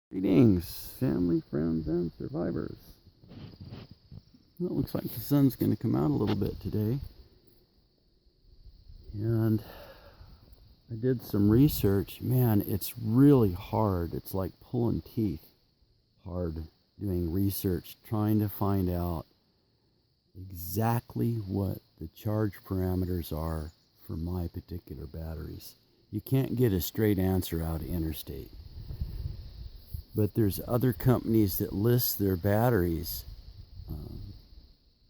Greetings, family, friends, and survivors. Well, it looks like the sun's going to come out a little bit today. And I did some research. Man, it's really hard. It's like pulling teeth hard doing research, trying to find out exactly what the charge parameters are for my particular batteries. You can't get a straight answer out of Interstate. But there's other companies that list their batteries,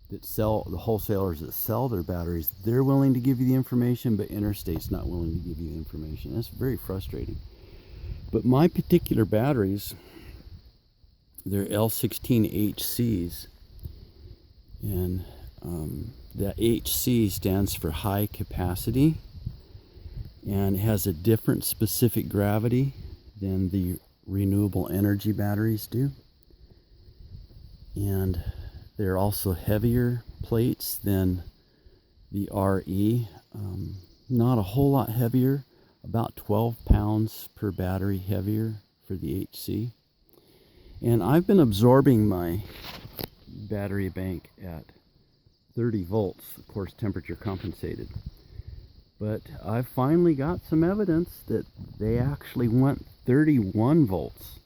that sell, the wholesalers that sell their batteries. They're willing to give you the information, but Interstate's not willing to give you the information. That's very frustrating. But my particular batteries, they're L16HCs, and the HC stands for high capacity, and has a different specific gravity than the renewable energy batteries do. And they're also heavier plates than the RE. Not a whole lot heavier, about 12 pounds per battery heavier for the HC. And I've been absorbing my battery bank at 30 volts, of course temperature compensated. But I finally got some evidence that they actually want 31 volts.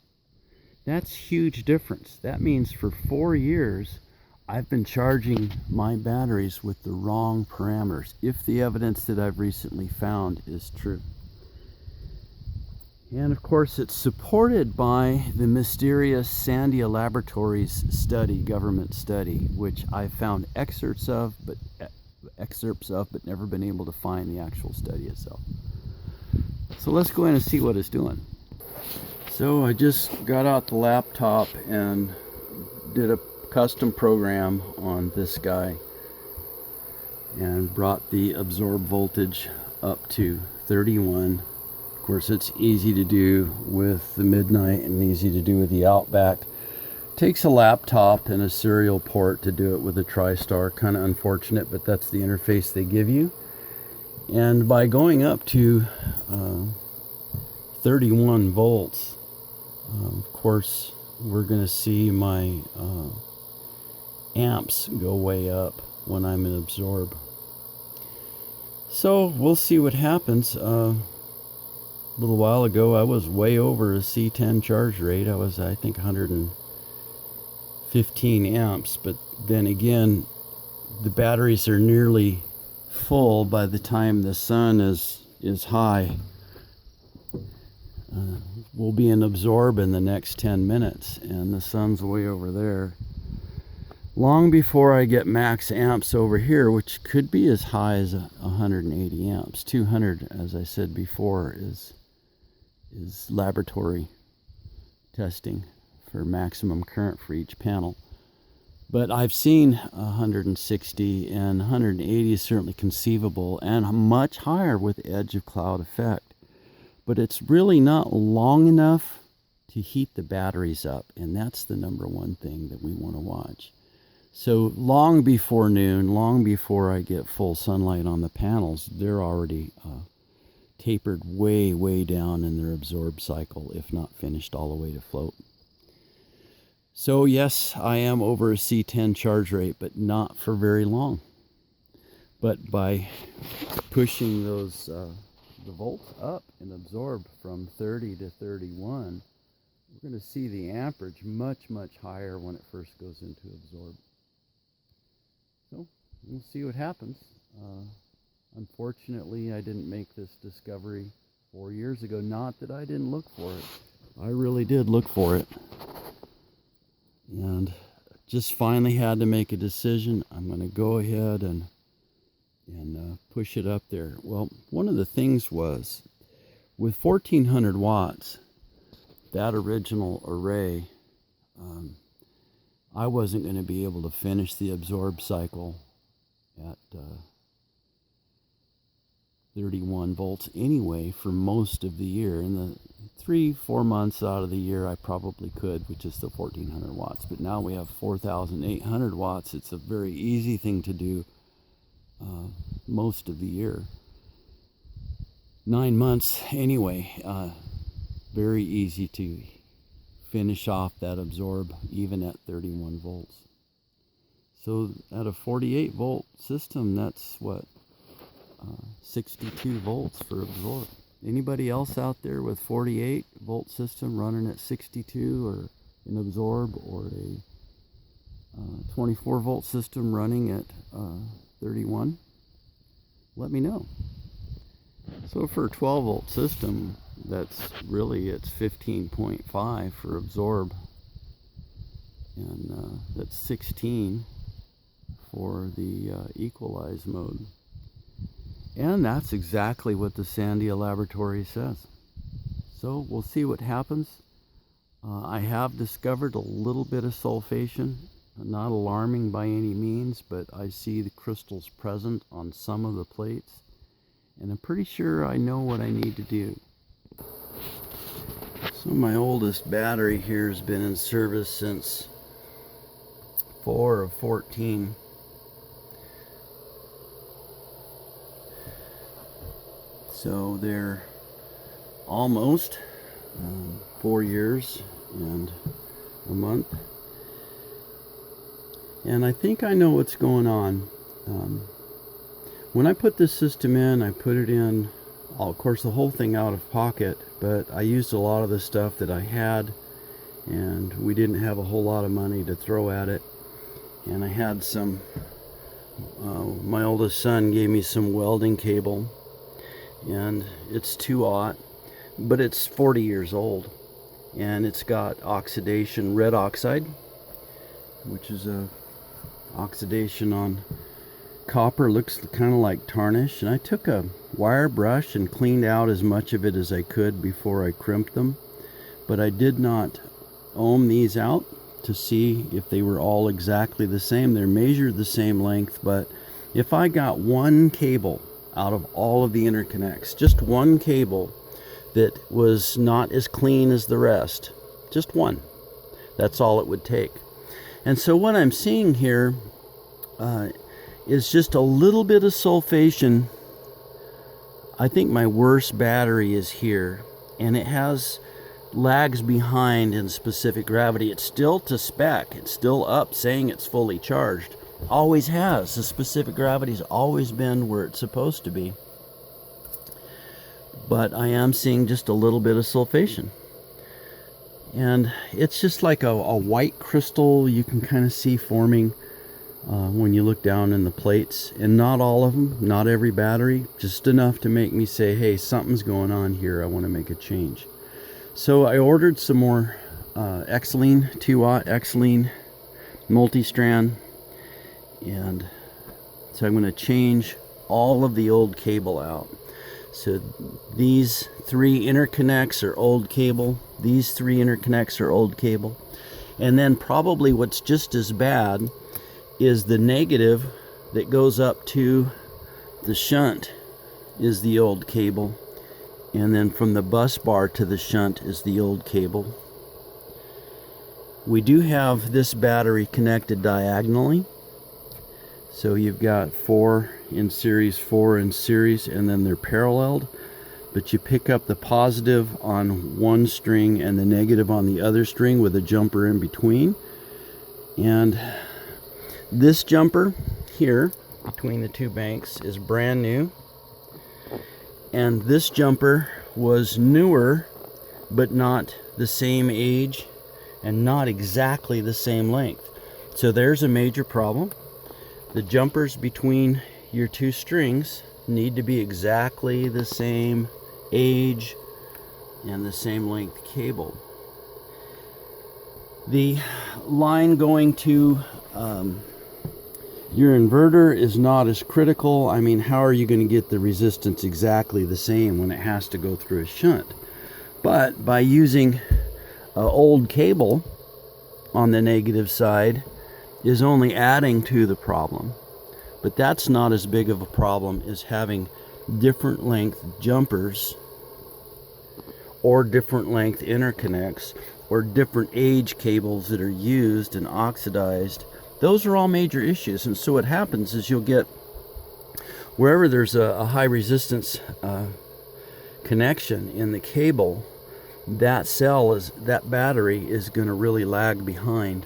That's huge difference. That means for 4 years I've been charging my batteries with the wrong parameters, if the evidence that I've recently found is true. And of course it's supported by the mysterious Sandia Laboratories study, government study, which I found excerpts of, but never been able to find the actual study itself. So let's go in and see what it's doing. So I just got out the laptop and did a custom program on this guy and brought the absorb voltage up to 31. Of course, it's easy to do with the Midnight and easy to do with the Outback. Takes a laptop and a serial port to do it with a TriStar. Kind of unfortunate, but that's the interface they give you. And by going up to 31 volts, of course, we're going to see my amps go way up when I'm in absorb. So we'll see what happens. A little while ago I was way over a C10 charge rate. I was, I think, 115 amps, but then again the batteries are nearly full by the time the sun is high. We'll be in absorb in the next 10 minutes and the sun's way over there. Long before I get max amps over here, which could be as high as 180 amps. 200, as I said before, is laboratory testing for maximum current for each panel. But I've seen 160, and 180 is certainly conceivable, and much higher with edge of cloud effect. But it's really not long enough to heat the batteries up, and that's the number one thing that we want to watch. So long before noon, long before I get full sunlight on the panels, they're already tapered way down in their absorb cycle, if not finished all the way to float. So yes, I am over a C10 charge rate, but not for very long. But by pushing those the volts up in absorb from 30 to 31, we're going to see the amperage much higher when it first goes into absorb. So we'll see what happens. Unfortunately, I didn't make this discovery 4 years ago. Not that I didn't look for it. I really did look for it. And just finally had to make a decision. I'm going to go ahead and push it up there. Well, one of the things was, with 1400 watts, that original array, I wasn't going to be able to finish the absorb cycle at 31 volts anyway for most of the year. In the 3-4 months out of the year I probably could, which is the 1400 watts. But now we have 4800 watts. It's a very easy thing to do most of the year. 9 months anyway. Very easy to finish off that absorb even at 31 volts. So at a 48 volt system, that's what, 62 volts for absorb. Anybody else out there with 48 volt system running at 62, or an absorb, or a 24 volt system running at 31? Let me know. So for a 12 volt system, that's really, it's 15.5 for absorb, and that's 16 for the equalize mode. And that's exactly what the Sandia laboratory says. So we'll see what happens. I have discovered a little bit of sulfation, not alarming by any means, but I see the crystals present on some of the plates, and I'm pretty sure I know what I need to do. So my oldest battery here has been in service since 4 of 14. So they're almost 4 years and a month. And I think I know what's going on. When I put this system in, I put it in, of course, the whole thing out of pocket, but I used a lot of the stuff that I had, and we didn't have a whole lot of money to throw at it. And I had some, my oldest son gave me some welding cable, and it's 2/0, but it's 40 years old, and it's got oxidation, red oxide, which is a oxidation on copper, looks kind of like tarnish. And I took a wire brush and cleaned out as much of it as I could before I crimped them, but I did not ohm these out to see if they were all exactly the same. They're measured the same length, but if I got one cable out of all of the interconnects, just one cable that was not as clean as the rest, just one, that's all it would take. And so what I'm seeing here is just a little bit of sulfation. I think my worst battery is here, and it has lags behind in specific gravity. It's still to spec, it's still up saying it's fully charged. Always has. The specific gravity's always been where it's supposed to be. But I am seeing just a little bit of sulfation. And it's just like a white crystal you can kind of see forming when you look down in the plates. And not all of them, not every battery, just enough to make me say, hey, something's going on here, I want to make a change. So I ordered some more Xylene, 2/0 Xylene multi-strand, and so I'm going to change all of the old cable out. So these 3 interconnects are old cable, these 3 interconnects are old cable, and then probably what's just as bad is the negative that goes up to the shunt is the old cable, and then from the bus bar to the shunt is the old cable. We do have this battery connected diagonally, so you've got 4 in series, 4 in series, and then they're paralleled, but you pick up the positive on one string and the negative on the other string with a jumper in between. And this jumper here between the 2 banks is brand new, and this jumper was newer but not the same age and not exactly the same length. So there's a major problem. The jumpers between your 2 strings need to be exactly the same age and the same length cable. The line going to your inverter is not as critical. I mean, how are you going to get the resistance exactly the same when it has to go through a shunt? But by using old cable on the negative side is only adding to the problem. But that's not as big of a problem as having different length jumpers or different length interconnects or different age cables that are used and oxidized. Those are all major issues. And so what happens is you'll get, wherever there's a high resistance connection in the cable, that battery is going to really lag behind.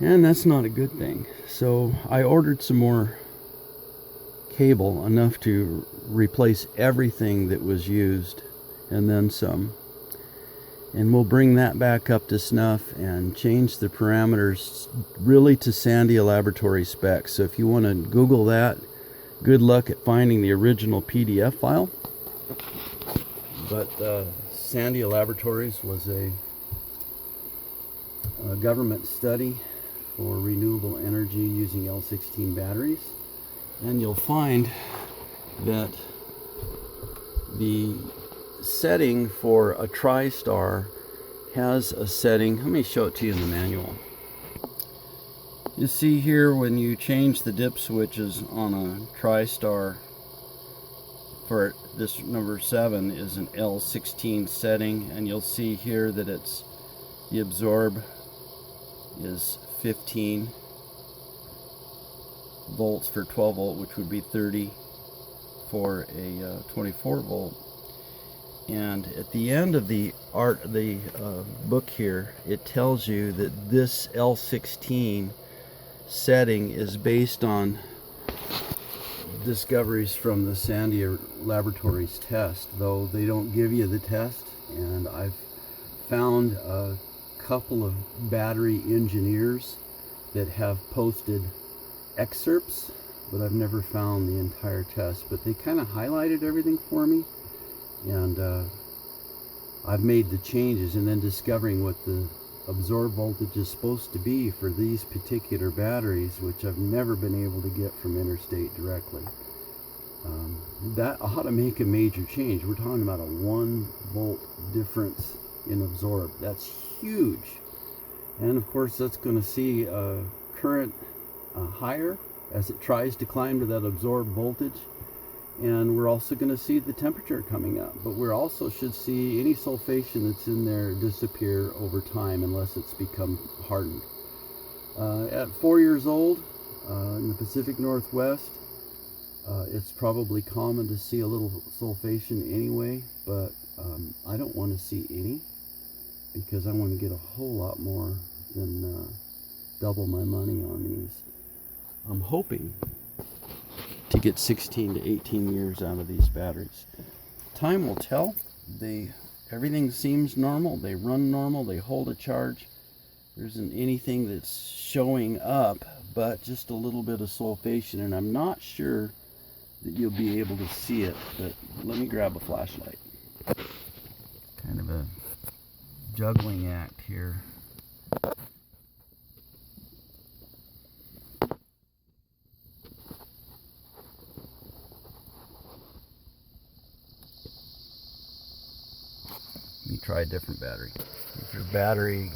And that's not a good thing. So I ordered some more cable, enough to replace everything that was used and then some. And we'll bring that back up to snuff and change the parameters really to Sandia Laboratory specs. So if you want to Google that, good luck at finding the original PDF file. But Sandia Laboratories was a government study for renewable energy using L16 batteries. And you'll find that the setting for a TriStar has a setting. Let me show it to you in the manual. You see here when you change the dip switches on a TriStar, for this number 7 is an L16 setting, and you'll see here that it's the absorb is 15 volts for 12 volt, which would be 30 for a 24 volt. And at the end of the book here, it tells you that this L16 setting is based on discoveries from the Sandia Laboratories test, though they don't give you the test. And I've found a couple of battery engineers that have posted excerpts, but I've never found the entire test. But they kind of highlighted everything for me, and I've made the changes, and then discovering what the absorb voltage is supposed to be for these particular batteries, which I've never been able to get from Interstate directly. That ought to make a major change. We're talking about a 1 volt difference in absorb. That's huge. And of course that's going to see current higher as it tries to climb to that absorb voltage. And we're also going to see the temperature coming up, but we also should see any sulfation that's in there disappear over time unless it's become hardened. At 4 years old, in the Pacific Northwest, it's probably common to see a little sulfation anyway, but I don't want to see any, because I want to get a whole lot more than double my money on these. I'm hoping to get 16 to 18 years out of these batteries. Time will tell. Everything seems normal. They run normal. They hold a charge. There isn't anything that's showing up, but just a little bit of sulfation, and I'm not sure that you'll be able to see it, but let me grab a flashlight. Kind of a juggling act here. Let me try a different battery. If your battery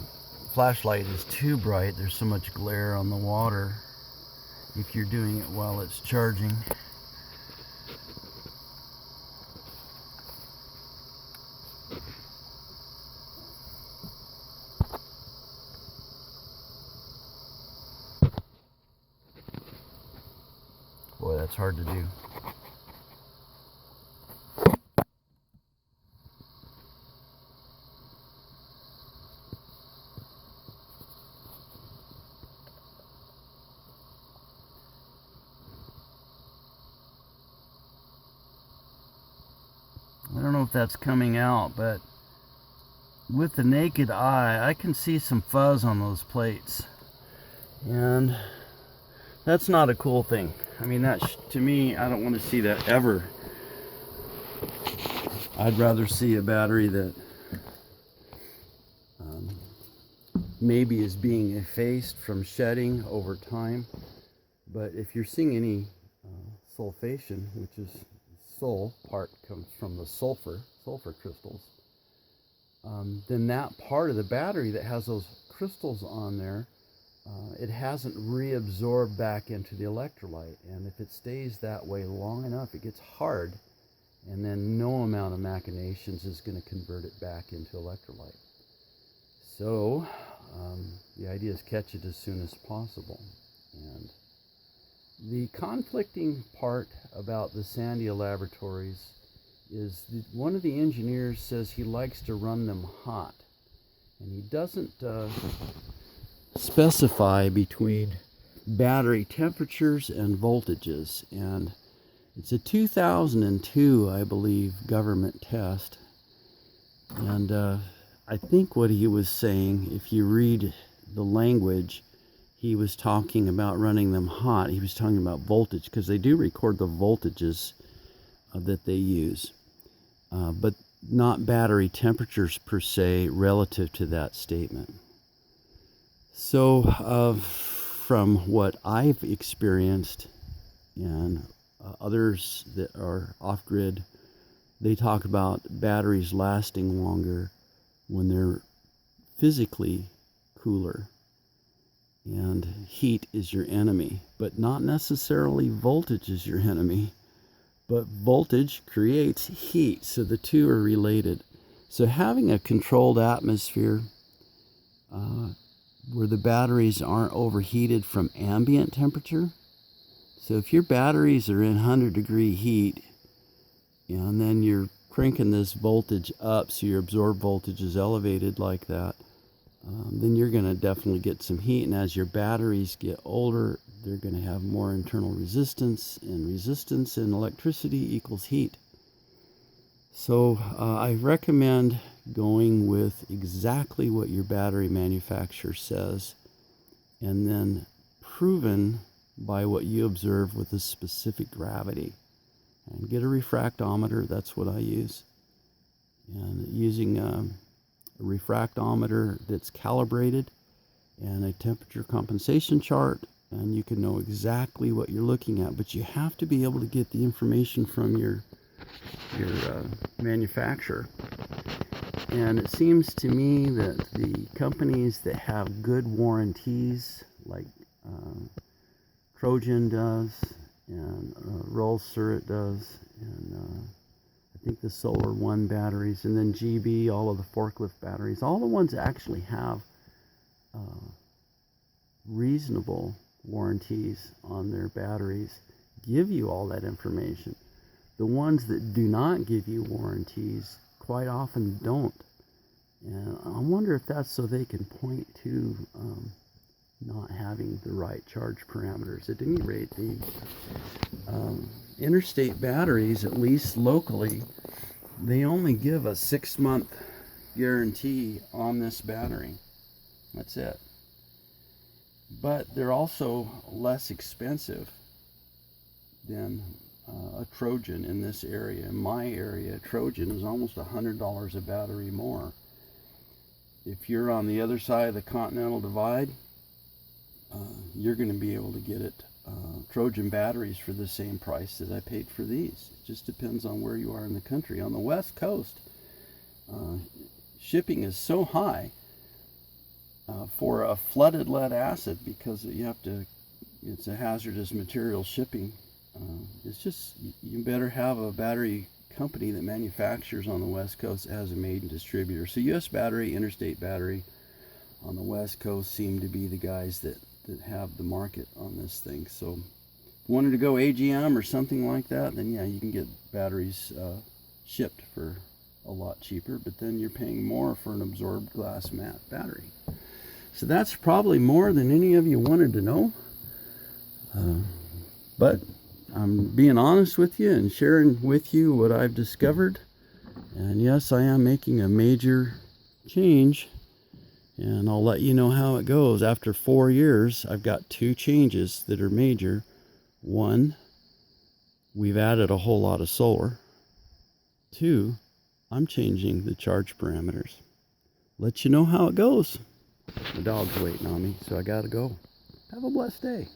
flashlight is too bright, there's so much glare on the water. If you're doing it while it's charging, boy, that's hard to do. I don't know if that's coming out, but with the naked eye, I can see some fuzz on those plates. And that's not a cool thing. I mean, to me, I don't want to see that ever. I'd rather see a battery that maybe is being effaced from shedding over time. But if you're seeing any sulfation, which is sul part comes from the sulfur crystals, then that part of the battery that has those crystals on there, it hasn't reabsorbed back into the electrolyte. And if it stays that way long enough, it gets hard, and then no amount of machinations is going to convert it back into electrolyte. So the idea is catch it as soon as possible. And the conflicting part about the Sandia Laboratories is one of the engineers says he likes to run them hot, and he doesn't specify between battery temperatures and voltages. And it's a 2002, I believe, government test. And I think what he was saying, if you read the language, he was talking about running them hot. He was talking about voltage, because they do record the voltages that they use, but not battery temperatures per se relative to that statement. So from what I've experienced and others that are off-grid, they talk about batteries lasting longer when they're physically cooler. And heat is your enemy, but not necessarily voltage is your enemy. But voltage creates heat, so the two are related. So having a controlled atmosphere where the batteries aren't overheated from ambient temperature. So if your batteries are in 100-degree heat, and then you're cranking this voltage up so your absorbed voltage is elevated like that, then you're going to definitely get some heat. And as your batteries get older, they're going to have more internal resistance, and resistance in electricity equals heat. So I recommend going with exactly what your battery manufacturer says, and then proven by what you observe with a specific gravity. And get a refractometer, that's what I use. And using a refractometer that's calibrated and a temperature compensation chart, and you can know exactly what you're looking at. But you have to be able to get the information from your manufacturer. And it seems to me that the companies that have good warranties, like Trojan does, and Rolls-Royce does, and I think the Solar One batteries, and then GB, all of the forklift batteries, all the ones that actually have reasonable warranties on their batteries give you all that information. The ones that do not give you warranties quite often don't. And I wonder if that's so they can point to not having the right charge parameters. At any rate, the interstate batteries, at least locally, they only give a 6-month guarantee on this battery. That's it. But they're also less expensive than a Trojan in this area. In my area, Trojan is almost $100 a battery more. If you're on the other side of the Continental Divide, you're going to be able to get it Trojan batteries for the same price that I paid for these. It just depends on where you are in the country. On the West Coast, shipping is so high for a flooded lead acid, because it's a hazardous material shipping. It's just, you better have a battery company that manufactures on the West Coast as a maiden distributor. So US Battery, Interstate Battery on the West Coast seem to be the guys that have the market on this thing. So if you wanted to go AGM or something like that, then yeah, you can get batteries shipped for a lot cheaper, but then you're paying more for an absorbed glass mat battery. So that's probably more than any of you wanted to know. But I'm being honest with you and sharing with you what I've discovered. And yes, I am making a major change, and I'll let you know how it goes. After 4 years, I've got 2 changes that are major. One, we've added a whole lot of solar. 2, I'm changing the charge parameters. Let you know how it goes. The dog's waiting on me, so I gotta go. Have a blessed day.